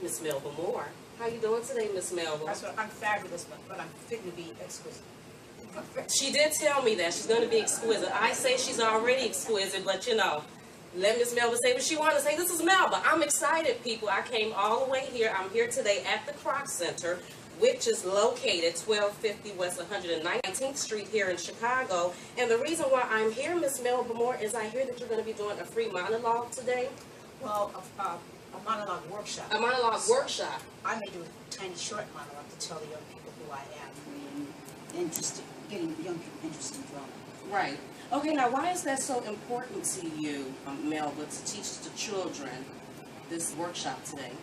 Miss Melba Moore. How you doing today, Miss Melba? That's what I'm fabulous, but I'm fitting to be exquisite. She did tell me that she's going to be exquisite. I say she's already exquisite, but you know, let Miss Melba say what she wants to say. This is Melba. I'm excited, people. I came all the way here. I'm here today at the Croc Center, which is located 1250 West 119th Street here in Chicago. And the reason why I'm here, Miss Melba Moore, is I hear that you're going to be doing a free monologue today. Well, a monologue workshop. A monologue workshop. I may do a tiny short monologue to tell the young people who I am. Interested, getting young people interested in drama. Right. Okay, now why is that so important to you, Melba, to teach the children this workshop today?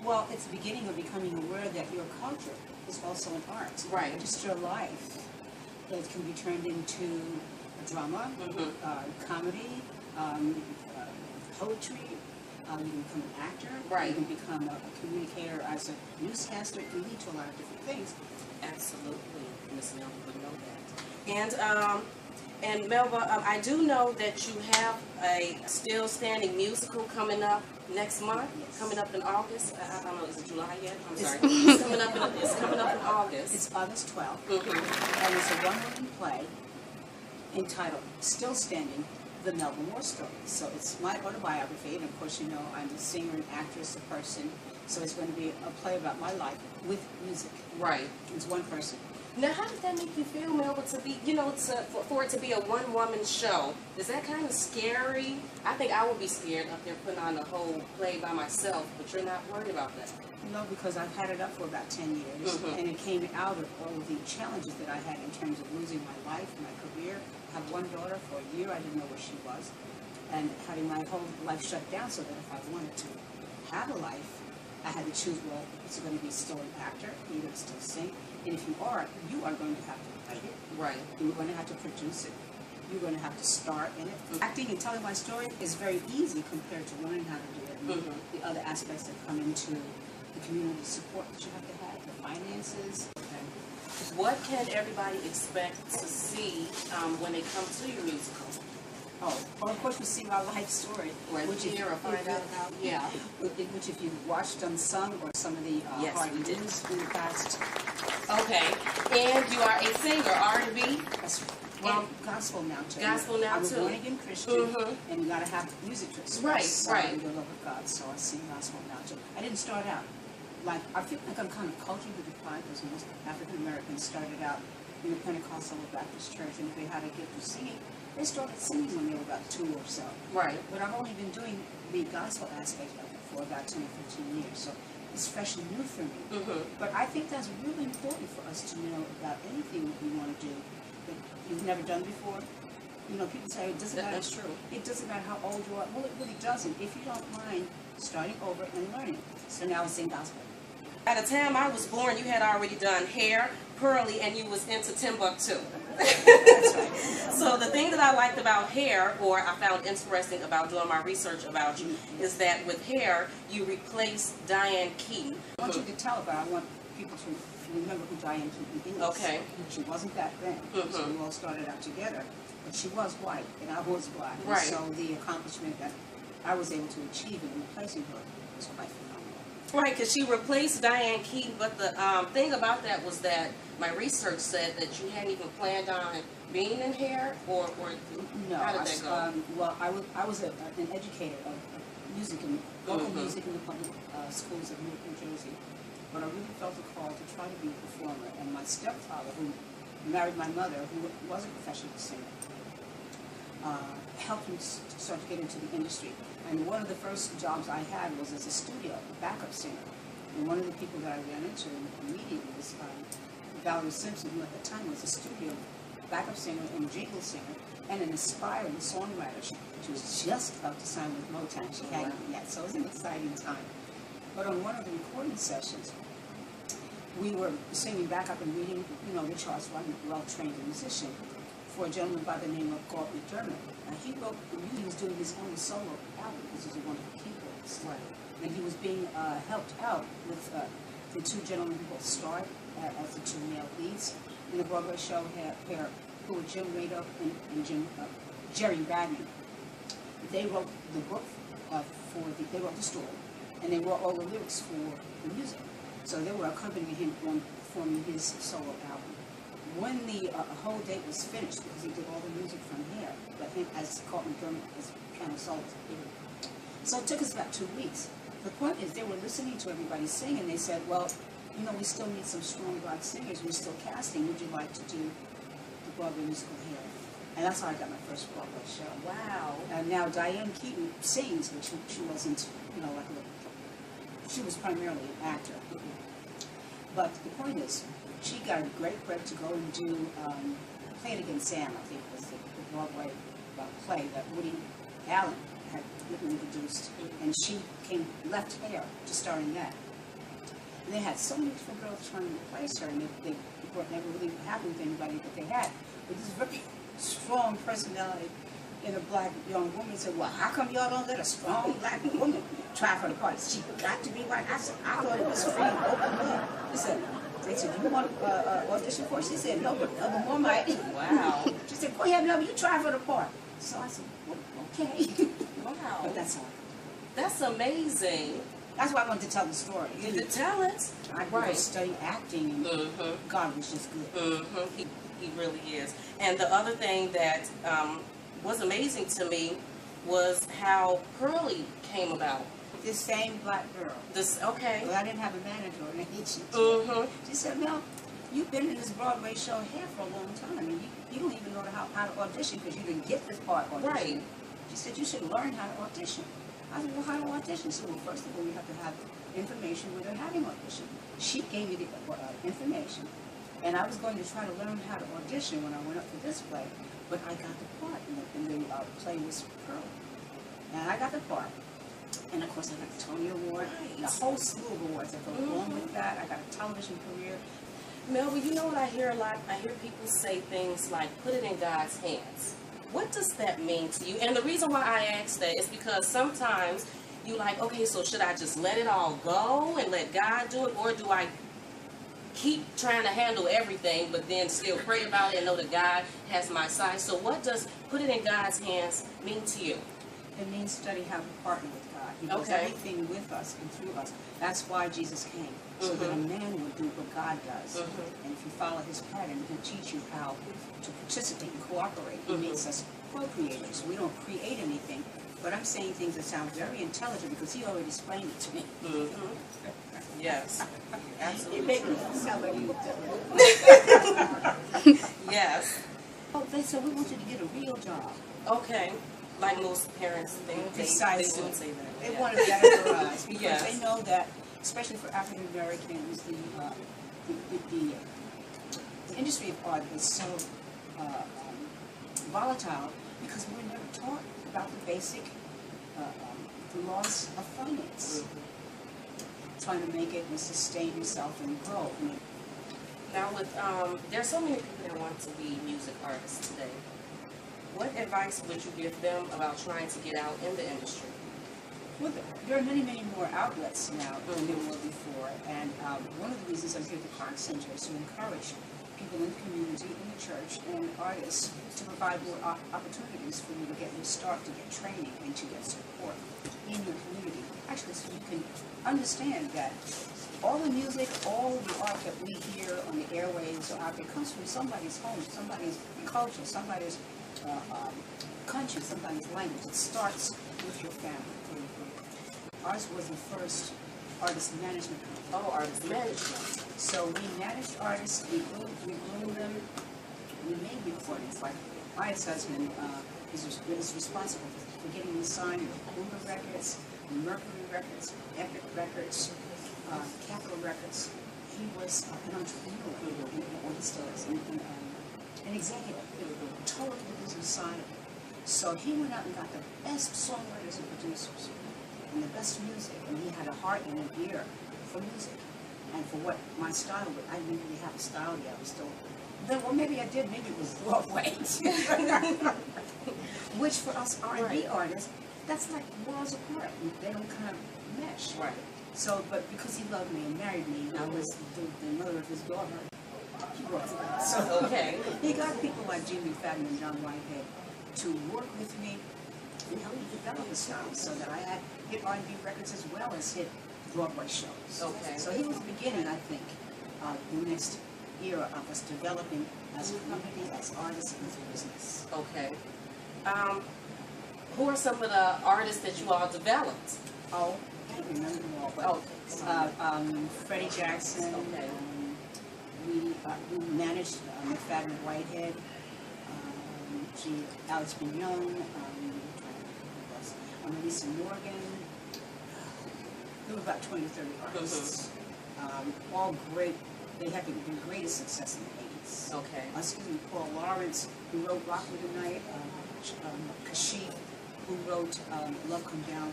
Well, it's the beginning of becoming aware that your culture is also an art. Right. Just your life. It can be turned into a drama, comedy, poetry. You can become an actor. Right. You can become a communicator as a newscaster. It can lead to a lot of different things. Absolutely, Miss Melba would know that. And Melba, I do know that you have a still standing musical coming up next month, Yes. coming up in August. I don't know, is it July yet? I'm sorry. It's coming up in August. It's August 12th, Mm-hmm. and it's a one-woman play entitled Still Standing, The Melba Moore Story. So it's my autobiography, and of course, you know, I'm a singer, an actress, a person, so it's going to be a play about my life with music. Right. It's one person. Now, how does that make you feel, Melba, to be, you know, for it to be a one-woman show? Is that kind of scary? I think I would be scared up there putting on the whole play by myself, but you're not worried about that. No, because I've had it up for about 10 years, and it came out of all of the challenges that I had in terms of losing my life, my career. I have one daughter. For a year, I didn't know where she was, and having my whole life shut down, so that if I wanted to have a life, I had to choose, well, is it going to be still an actor? Are you going to still sing? And if you are going to have to write it. Right. You're going to have to produce it. You're going to have to star in it. Acting and telling my story is very easy compared to learning how to do it. And the other aspects that come into the community support that you have to have, the finances. What can everybody expect to see when they come to your musical? Oh, well, of course, we see my life story. Which if- hear or find out about? Yeah. Which, if you've watched Unsung or some of the Yes, hard we did. news in the past, Okay. And you are a singer, R&B? that's, well, gospel now too. Gospel now, I'm too. a born-again Christian, and you got to have music to express Right. your love of God, so I sing gospel now too. I didn't start out, like, I feel like I'm kind of culturally defined, because most African Americans started out in a Pentecostal or Baptist church, and if they had a gift of singing, they started singing when they were about 2 or so. Right. But I've only been doing the gospel aspect of it for about 10 or 15 years, so it's fresh and new for me. But I think that's really important for us to know about anything that we want to do that you've never done before. You know, people say it doesn't matter. That's true. It doesn't matter how old you are. Well, it really doesn't. If you don't mind starting over and learning. So now I sing gospel. At the time I was born, you had already done hair, pearly, and you was into Timbuktu. That's right. So the thing that I liked about hair, or I found interesting about doing my research about you, is that with hair, you replaced Diane Keaton. I want you to tell about. I want people to remember who Diane Keaton is. Okay. She wasn't that then, so we all started out together. But she was white, and I was black. And Right. so the accomplishment that I was able to achieve in replacing her was quite phenomenal. Right, because she replaced Diane Keaton, but the thing about that was that my research said that you hadn't even planned on being in hair, or No, how did that go? Well, I was an educator of music and vocal music in the public schools of New Jersey. But I really felt a call to try to be a performer. And my stepfather, who married my mother, who was a professional singer, helped me start to get into the industry. And one of the first jobs I had was as a studio backup singer. And one of the people that I ran into immediately was Valerie Simpson, who at the time was a studio backup singer and jingle singer, and an aspiring songwriter. She was just about to sign with Motown. She hadn't yet, so it was an exciting time. But on one of the recording sessions, we were singing backup and reading, you know, the charts. I'm a well-trained musician for a gentleman by the name of Galt McDermott. And he wrote, he was doing his own solo album because he's a wonderful keyboardist. Right. And he was being helped out with the two gentlemen who both starred as the two male leads in the Broadway show, pair who were Jim Rado and Jerry Radney. They wrote the book they wrote the story, and they wrote all the lyrics for the music. So they were accompanying him on performing his solo album. When the whole date was finished, because he did all the music from here, but him as Carlton Drummond as piano soloist. So it took us about 2 weeks. The point is, they were listening to everybody sing, and they said, well, you know, we still need some strong black singers. We're still casting. Would you like to do the Broadway musical here? And that's how I got my first Broadway show. Wow. And now Diane Keaton sings, but she wasn't, you know, like she was primarily an actor. But the point is, she got a great break to go and do Play It Again, Sam, I think was the Broadway play that Woody Allen had written and produced. And she left Hair to star in that. And they had so many different girls trying to replace her, and they weren't never really happy with anybody that they had. But this very strong personality in a black young woman said, well, how come y'all don't let a strong black woman try for the part? She got to be white. I said, I thought it was free and open. He said, they said, you want audition for it? She said, no, but more might. Wow. She said, go ahead, Melba, you try for the part. So I said, well, okay. Wow. But that's all. That's amazing. That's why I wanted to tell the story. The talent. I right. Study acting, and God was just good. He really is. And the other thing that was amazing to me was how Pearly came about. This same black girl. Okay. Well, I didn't have a manager or an agent. She said, Mel, you've been in this Broadway show here for a long time, and you don't even know how to audition because you didn't get this part audition. Right. She said, you should learn how to audition. I said, well, how to audition? She said, well, first of all, you have to have information where they're having audition. She gave me the information, and I was going to try to learn how to audition when I went up for this play, but I got the part, and the play was Pearl. And I got the part. And of course, I got the Tony Award, and a whole slew of awards that go along with that. I got a television career. Melba, you know what I hear a lot? I hear people say things like, put it in God's hands. What does that mean to you? And the reason why I ask that is because sometimes you like, okay, so should I just let it all go and let God do it? Or do I keep trying to handle everything, but then still pray about it and know that God has my side? So what does put it in God's hands mean to you? It means study how to partner with God. He does everything with us and through us. That's why Jesus came, so that a man would do what God does. And if you follow his pattern, he'll teach you how to participate and cooperate. He makes us co-creators. We don't create anything, but I'm saying things that sound very intelligent because he already explained it to me. Yes, absolutely. It made me sound like you. Yes. Oh, they said, we want you to get a real job. Okay. Like most parents, they do say that. They want it better for us because they know that, especially for African Americans, the industry of art is so volatile because we're never taught about the basic the laws of finance. Trying to make it and sustain yourself and grow. Now, with there's so many people that want to be music artists today. What advice would you give them about trying to get out in the industry? Well, there are many, many more outlets now than there were before, and one of the reasons I'm here at the Clark Center is to encourage people in the community, in the church, and artists to provide more opportunities for you to get your start, to get training, and to get support in your community. Actually, so you can understand that all the music, all the art that we hear on the airwaves or out there comes from somebody's home, somebody's culture, somebody's country, somebody's language. It starts with your family. Ours was the first artist management company. Oh, artist management. So we managed artists, we groomed them, we made recordings. Like my ex-husband is responsible for getting me signed with Melba Records, Mercury Records, Epic Records, Capitol Records. He was an entrepreneur, or he still is, an executive, totally the business side of it. So he went out and got the best songwriters and producers and the best music, and he had a heart and an ear for music and for what my style was. I didn't really have a style yet. I was still, well, maybe I did. Maybe it was Broadway, which for us R&B artists, that's like worlds apart. They don't kind of mesh. Right. So, but because he loved me and married me, and I was the mother of his daughter. So he got people like Jimmy Fadden and John Whitehead to work with me and helped me develop a style so that I had hit R&B records as well as hit Broadway shows. Okay. So he was the beginning, I think, of the next era of us developing as a community, as artists, and as a business. Okay. Who are some of the artists that you all developed? Oh, I can't remember them all, but Freddie Jackson. Okay. We managed McFadden Whitehead, Alex Young, Lisa Morgan. There were about 20 or 30 artists. All great. They had the greatest success in the 80s. Okay. Excuse me, Paul Lawrence, who wrote Rock Me Tonight, Kashif, who wrote Love Come Down,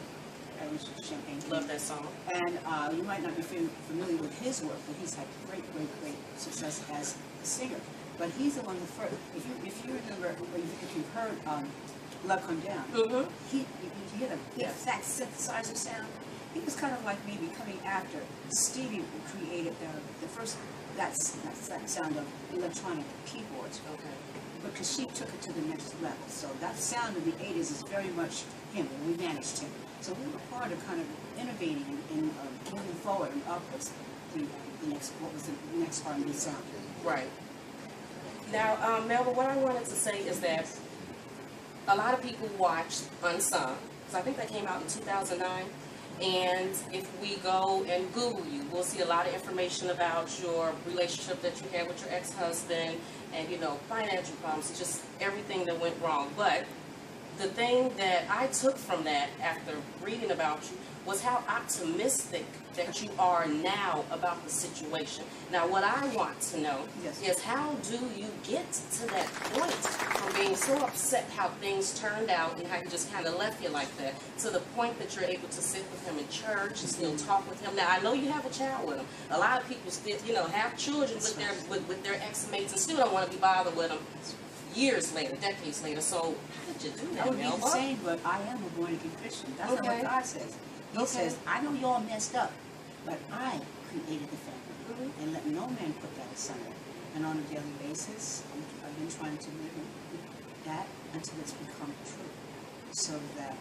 Champagne. Love that song. And you might not be familiar with his work, but he's had great success as a singer. But he's the one who first, if you remember, if you've heard Love Come Down, he had a big fat synthesizer sound. He was kind of like maybe coming after Stevie created the first that sound of electronic keyboards. Okay. Because she took it to the next level. So that sound of the 80s is very much him, and we managed him. So we were part of kind of innovating and moving forward and upwards the next R&B sound. Right. Now, Melba, what I wanted to say is that a lot of people watched Unsung, because I think that came out in 2009. And if we go and Google you, we'll see a lot of information about your relationship that you had with your ex-husband and, financial problems, just everything that went wrong. But the thing that I took from that after reading about you was how optimistic that you are now about the situation. Now, what I want to know is how do you get to that point from being so upset how things turned out and how he just kind of left you like that to the point that you're able to sit with him in church and still talk with him. Now, I know you have a child with him. A lot of people still, have children with their ex-mates and still don't want to be bothered with them years later, decades later. So how did you do that, I would be Melba? the same, but I am a born-again Christian. That's not what God says. He says, I know you all messed up, but I created the family, and let no man put that asunder. And on a daily basis, I've been trying to live with that until it's become true, so that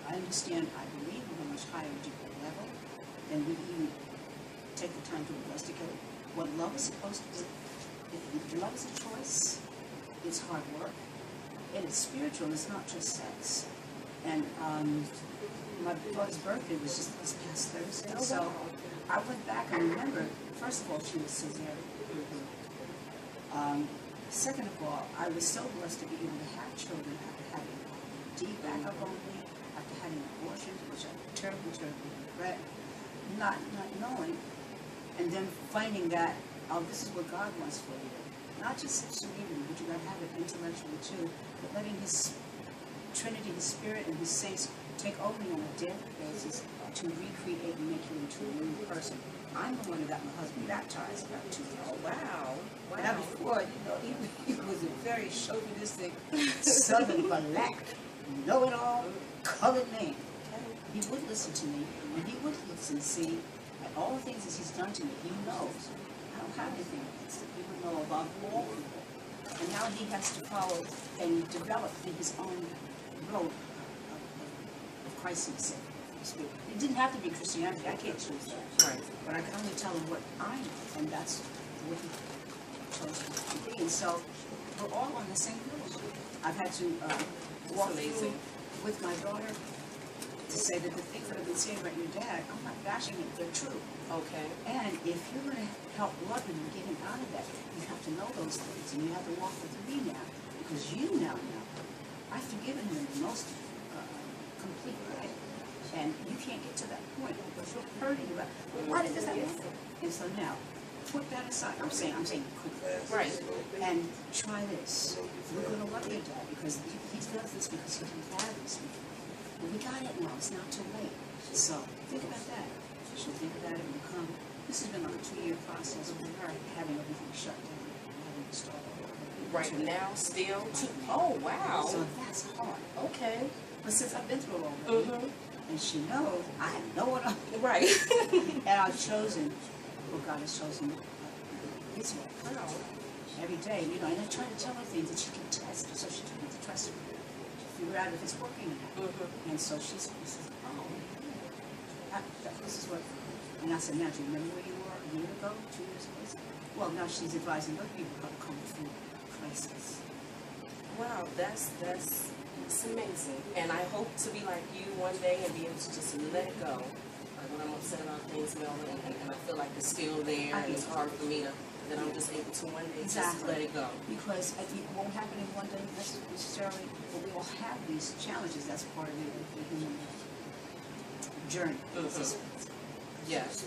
I understand, I believe, on a much higher, deeper level than we even take the time to investigate what love is supposed to be. If love is a choice, it's hard work. It is spiritual. It's not just sex. And my daughter's birthday was just this past Thursday, so I went back and remembered. First of all, she was cesarean. Second of all, I was so blessed to be able to have children after having deep backup on me, after having abortions, which I terribly regret, not knowing, and then finding that this is what God wants for you. Not just cerebrally, but you got to have it intellectually too, but letting His Trinity, His Spirit, and His saints take over you on a daily basis to recreate and make you into a new person. I'm the one who got my husband baptized about 2 years ago. Wow. Now before, he was a very chauvinistic, southern, black, know-it-all, colored man. He would listen to me, and he would listen, see, at all the things that he's done to me. He knows. I don't have anything against it. He would know about all people. And now he has to follow and develop his own road of Christ's sake. It didn't have to be Christianity. I can't choose that. Right. But I can only tell him what I know, and that's what he chose to be. And so we're all on the same page. I've had to walk through with my daughter to say that the things that I've been saying about your dad, I'm not bashing it, they're true. Okay. And if you're going to help love him and get him out of that, you have to know those things, and you have to walk with me now, because you now know. I've forgiven him in the most complete way. And you can't get to that point because you're hurting about, why did this happen? And so now, put that aside. I'm saying quickly. Right. And try this. We're going to love your dad because he does this because he's had this before. But we got it now. It's not too late. So think about that. She'll think about it and come. This has been like a 2-year process with her having everything shut down and having to start over. Right now, still. Oh, wow. So that's hard. Okay. But since I've been through it already, and she knows, I know what I'm doing. Right. And I've chosen what God has chosen His way. Wow. Every day, and I try to tell her things that she can test, so she can get to trust me. figure out if it's working or not. And so she says, oh, this is what, and I said, now do you remember where you were a year ago, 2 years ago? Well, now she's advising other people how to come through crisis. Wow, that's amazing. And I hope to be like you one day and be able to just let it go. Like when I'm upset about things, Melba, and I feel like it's still there and it's hard for me to, that I'm just able to one day just let it go. Because it won't happen in one day necessarily, but we all have these challenges. That's part of the human journey. Yes.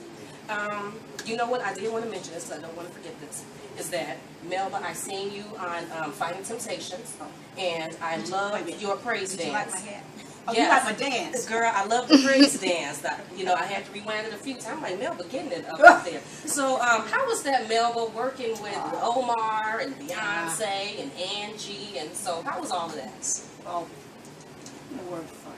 You know what? I did want to mention this, so I don't want to forget this. Is that Melba? I seen you on Fighting Temptations, and I love your praise dance. Did you like my hat? Oh, yes. You like my dance? Girl, I love the praise dance. You know, I had to rewind it a few times. I'm like, Melba getting it up there. So, how was that, Melba, working with Omar and Beyonce and Angie? And so, how was all of that? Well, the word fun.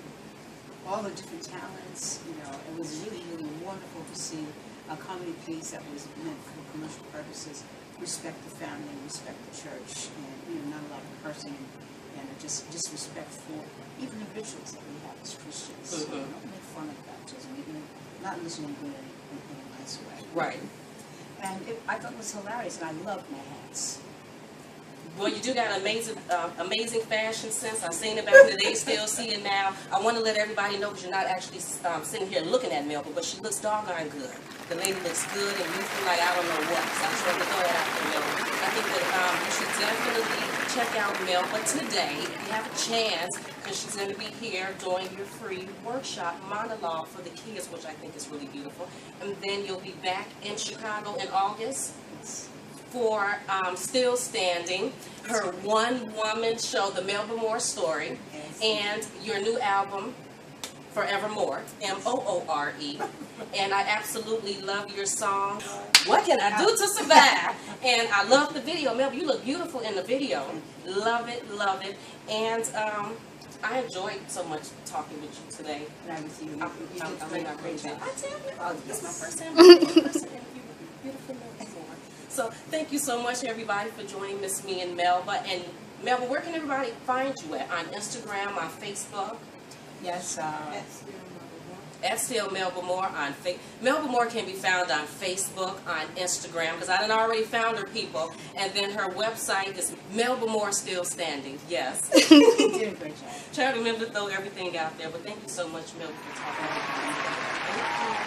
All the different talents, you know, it was really, really wonderful to see a comedy piece that was meant for commercial purposes, respect the family, respect the church, and, you know, not a lot of cursing and just respect for even the rituals that we have as Christians. So don't make fun of baptism, even not listening to it in a nice way. Right. And I thought it was hilarious, and I loved my hats. Well, you do got amazing fashion sense. I've seen it back in the day, still see it now. I want to let everybody know because you're not actually sitting here looking at Melba, but she looks doggone good. The lady looks good, and you feel like I don't know what. So I just want to throw that out there, Melba. I think that you should definitely check out Melba today if you have a chance, because she's going to be here doing your free workshop monologue for the kids, which I think is really beautiful. And then you'll be back in Chicago in August for Still Standing, her one-woman show, The Melba Moore Story, and your new album, Forevermore, M-O-O-R-E. And I absolutely love your song, What Can I Do to Survive? And I love the video. Melba, you look beautiful in the video. Love it, love it. And I enjoyed so much talking with you today. And I was you. I'm in a great job. I tell you, Oh, this is my yes. first time doing an in-person interview with beautiful Melba Moore. So thank you so much, everybody, for joining me and Melba. And Melba, where can everybody find you at? On Instagram, on Facebook? Yes, At Still Melba Moore on Facebook. Melba Moore can be found on Facebook, on Instagram, because I done already found her, people. And then her website is Melba Moore Still Standing. Yes. you did a great job. Try to remember to throw everything out there. But thank you so much, Melba, for talking. Thank you.